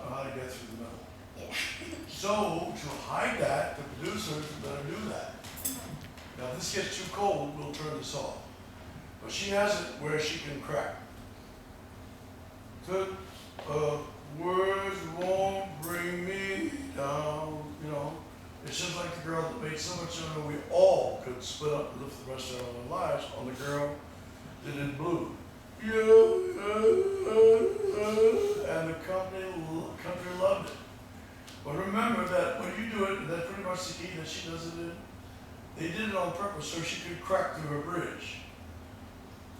know how to get through the middle. Yeah. So to hide that, the producers better do that. Now, if this gets too cold, we'll turn this off. But she has it where she can crack. Good. Words won't bring me down, you know. It's just like the girl that made so much money we all could split up and live the rest of our lives on the girl that did blue. Yeah, and the country loved it. But remember that when you do it, and that's pretty much the key that she does it in, they did it on purpose so she could crack through her bridge.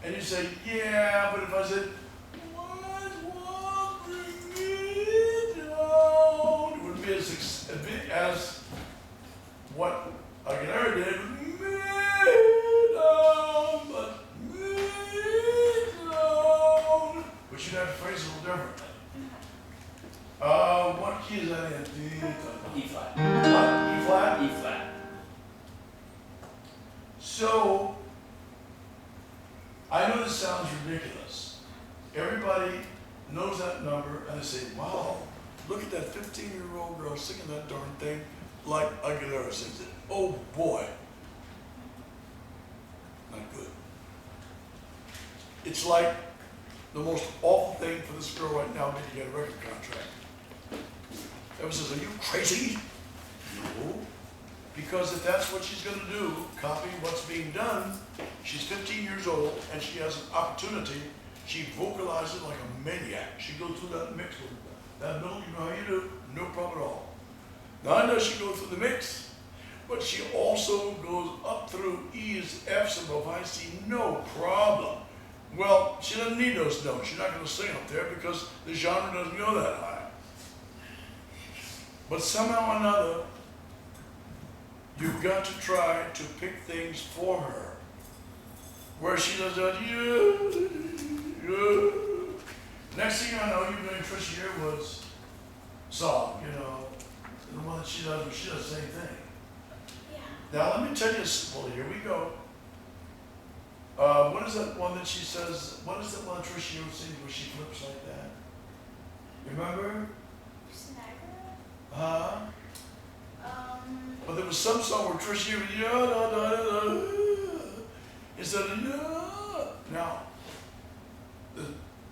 And you say, yeah, but if I said, it wouldn't be as big as what Aguilera did. But you'd have to phrase it a little differently. What key is that in? E flat. What? E flat? E flat. So, I know this sounds ridiculous. Everybody knows that number and they say, wow, look at that 15-year-old girl singing that darn thing like Aguilera sings it. Oh boy. Not good. It's like the most awful thing for this girl right now to get a record contract. Everyone says, are you crazy? No. Because if that's what she's going to do, copy what's being done, she's 15 years old and she has an opportunity. She vocalizes like a maniac. She goes through that mix with that middle, you know how you do, no problem at all. Not only does she go through the mix, but she also goes up through E's, F's, and above C, no problem. Well, she doesn't need those notes. She's not going to sing up there because the genre doesn't go that high. But somehow or another, you've got to try to pick things for her. Where she does that, next thing I know, you're doing Trisha Yearwood's song, you know, the one that she does the same thing. Yeah. Now let me tell you, well, here we go. What is that one that she says, what is that one Trisha Yearwood sings where she flips like that? Remember? Huh? But there was some song where Trisha Yearwood, instead of now,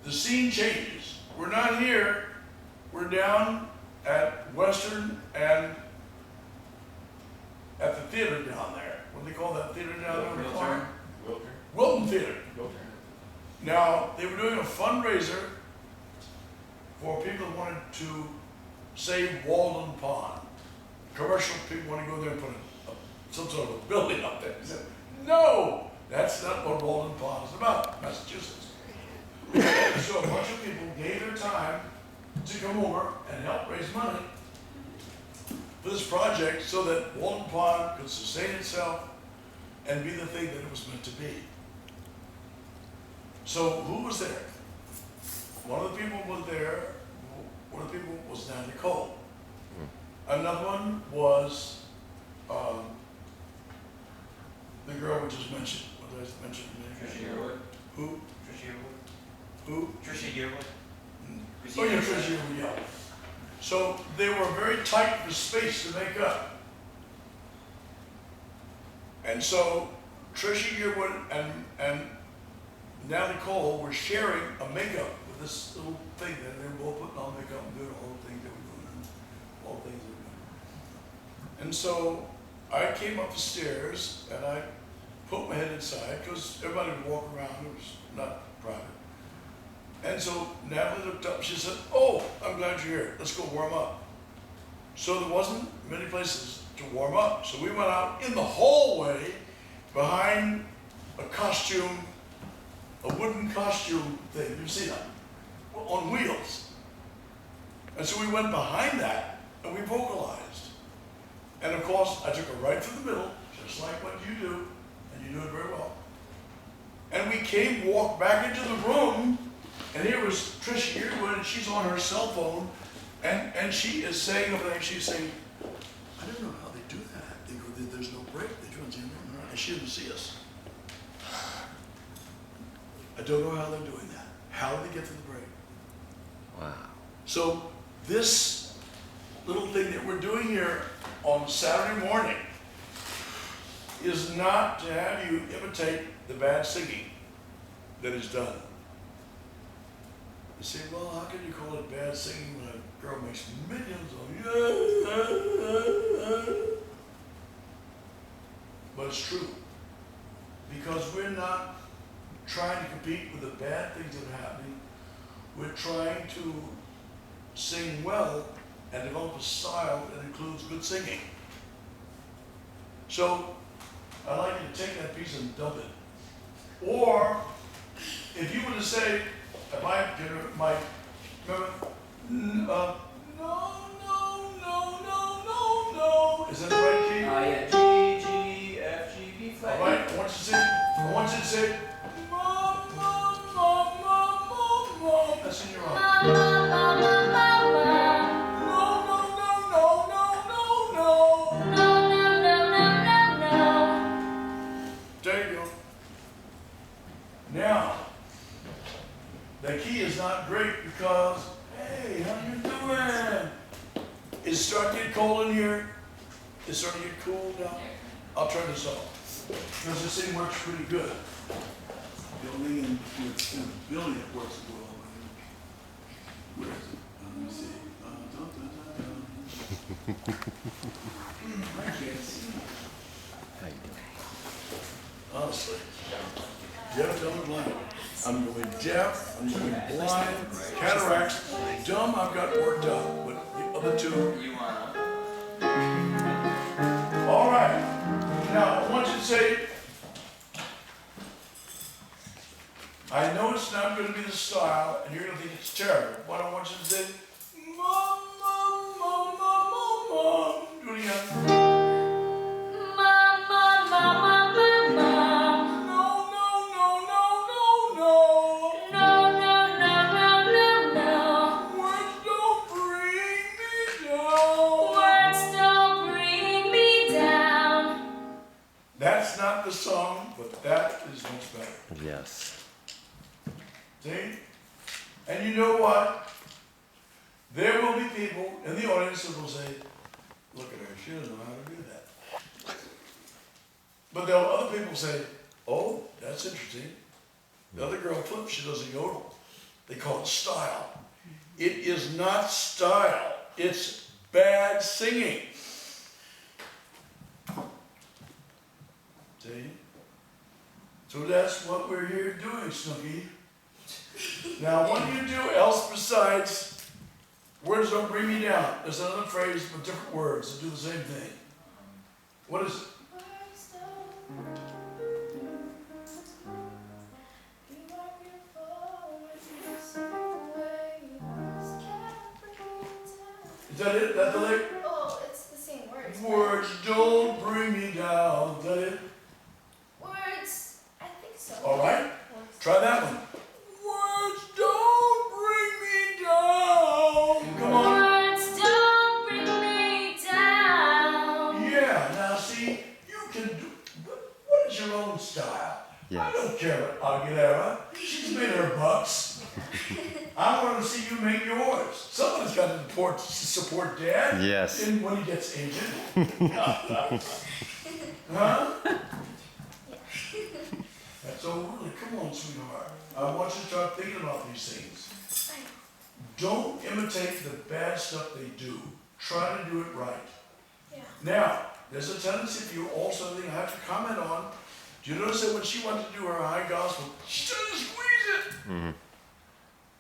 the scene changes. We're not here. We're down at Western and at the theater down there. What do they call that theater down there? Wilton Theater. Now, they were doing a fundraiser for people that wanted to save Walden Pond. Commercial people want to go there and put some sort of a building up there. He said, no, that's not what Walden Pond is about, Massachusetts. So a bunch of people gave their time to come over and help raise money for this project so that Walden Pond could sustain itself and be the thing that it was meant to be. So who was there? One of the people was there. One of the people was Natalie Cole. Another one was the girl we just mentioned. What did I mention? Trisha Yearwood. Who? Trisha Yearwood. Who? Trisha Yearwood. Oh yeah, Trisha Yearwood, yeah. So they were very tight for space to make up. And so Trisha Yearwood and Natalie Cole were sharing a makeup with this little thing that they were both putting on makeup and doing all the things they were doing, all the things they were doing. And so I came up the stairs and I put my head inside because everybody would walk around. It was not private. And so Natalie looked up. She said, "Oh, I'm glad you're here. Let's go warm up." So there wasn't many places to warm up. So we went out in the hallway behind a costume, a wooden costume thing. You see that? On wheels. And so we went behind that and we vocalized. And of course, I took her right through the middle, just like what you do, and you do it very well. And we walked back into the room, and here was Trisha Yearwood, and she's on her cell phone, and she is saying over there, she's saying, "I don't know how they do that. They go, there's no break. They do it, and she didn't see us. I don't know how they're doing that. How do they get to the break?" Wow. So this little thing that we're doing here on Saturday morning is not to have you imitate the bad singing that is done. You say, well, how can you call it bad singing when a girl makes millions of but it's true. Because we're not trying to compete with the bad things that are happening. We're trying to sing well and develop a style that includes good singing. So I'd like you to take that piece and dump it. Or if you were to say, if I remember, no, is that the right key? Yeah, G, G, F, G, B flat. All right, I want you to say, mom, mom, mom, mom, mom, mom. That's in your own. There you go. Now, the key is not great because, hey, how you doing? It's starting to get cold in here. It's starting to get cool now. I'll turn this off because this thing works pretty good. Building in the building it works well. Where is it? Let me see. I can't see. Honestly, deaf, dumb, and blind. I'm going deaf, I'm going blind, cataracts, dumb I've got worked out, but the other two. You want All right. Now, I want you to say, I know it's not going to be the style, and you're going to think it's terrible, but I want you to say, mom, mom, mom, mom, mom, mom. Do it again. That's not the song, but that is much better. Yes. See? And you know what? There will be people in the audience that will say, look at her, she doesn't know how to do that. But there will other people say, oh, that's interesting. The other girl flips, she does a yodel. They call it style. It is not style, it's bad singing. See? So that's what we're here doing, Snooky. Now, what do you do else besides words don't bring me down? There's another phrase with different words that do the same thing. What is it? Is that it? That the lick? Oh, it's the same words. Words don't bring me down. Is that it? Words, I think so. All right. Try that one. Words don't bring me down. Come on. Words don't bring me down. Yeah. Now see, you can do. What is your own style? Yes. I don't care about Aguilera. She's made her bucks. I want to see you make yours. Someone's got to support Dad. Yes. When he gets aged. Huh? So really, come on, sweetheart. I want you to start thinking about these things. Don't imitate the bad stuff they do. Try to do it right. Yeah. Now, there's a tendency for you also that I have to comment on. Do you notice that when she wanted to do her high gospel, she tried to squeeze it? Mm-hmm.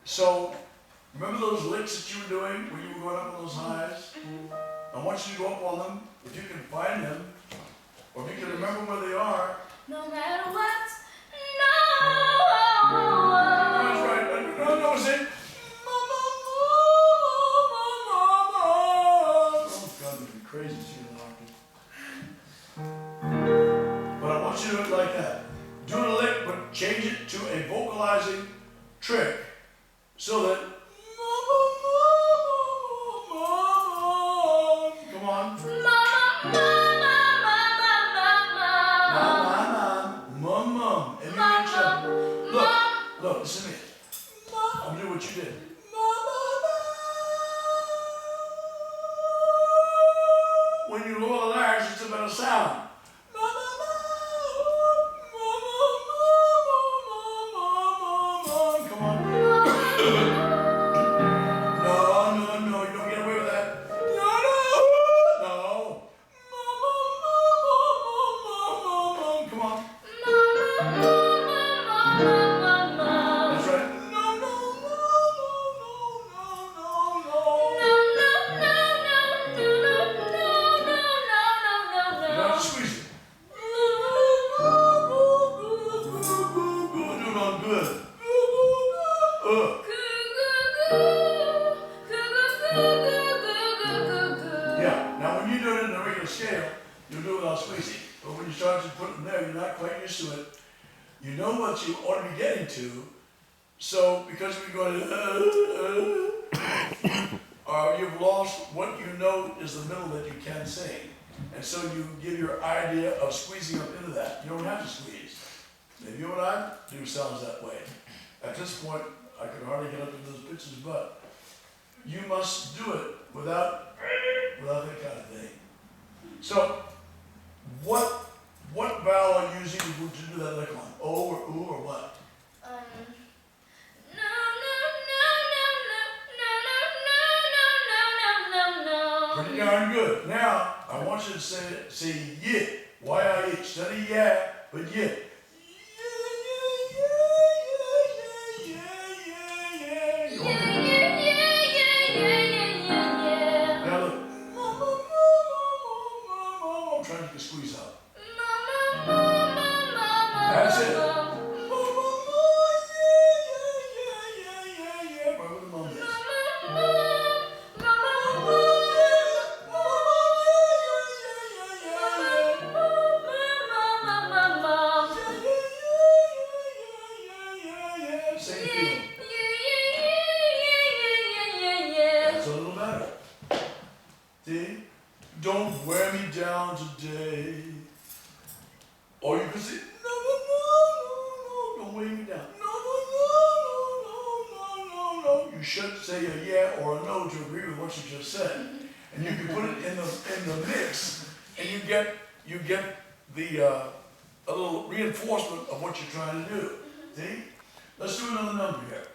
So, remember those licks that you were doing when you were going up on those highs? I want you to go up on them, if you can find them, or if you can remember where they are. No matter what, That's right. No, it's it. Mama. Oh, God, it'd be crazy to see that. But I want you to do it like that. Do the lick, but change it to a vocalizing trick. So that, come on. Mom. And you reach up. Look, listen to me. I'm doing what you did. another sound. Come on. No, you don't get away with that. No. Come on. That's right. No. You have to squeeze it. Do it on good. Yeah. Now when you do it in the regular scale, you'll do it without squeezing. But when you start to put it in there, you're not quite used to it. You know what you ought to be getting to. So because we're going you've lost what you know is the middle that you can sing. And so you give your idea of squeezing up into that. You don't have to squeeze. Maybe what I do sounds that way. At this point, I can hardly get up to those pitches, but you must do it without that kind of thing. So, what vowel are you using to do that lick line? O or oo or what? Pretty darn good. Now, I want you to say yeah, Y-I-H, instead of yeah, but yeah. Now look. I'm trying to get the squeeze out. That's it. Right with the mom is. Same feeling. That's a little better. See? Don't wear me down today. Or you can say, no, don't weigh me down. No. You should say a yeah or a no to agree with what you just said. And you can put it in the mix, and you get the a little reinforcement of what you're trying to do. See? Let's do another number here.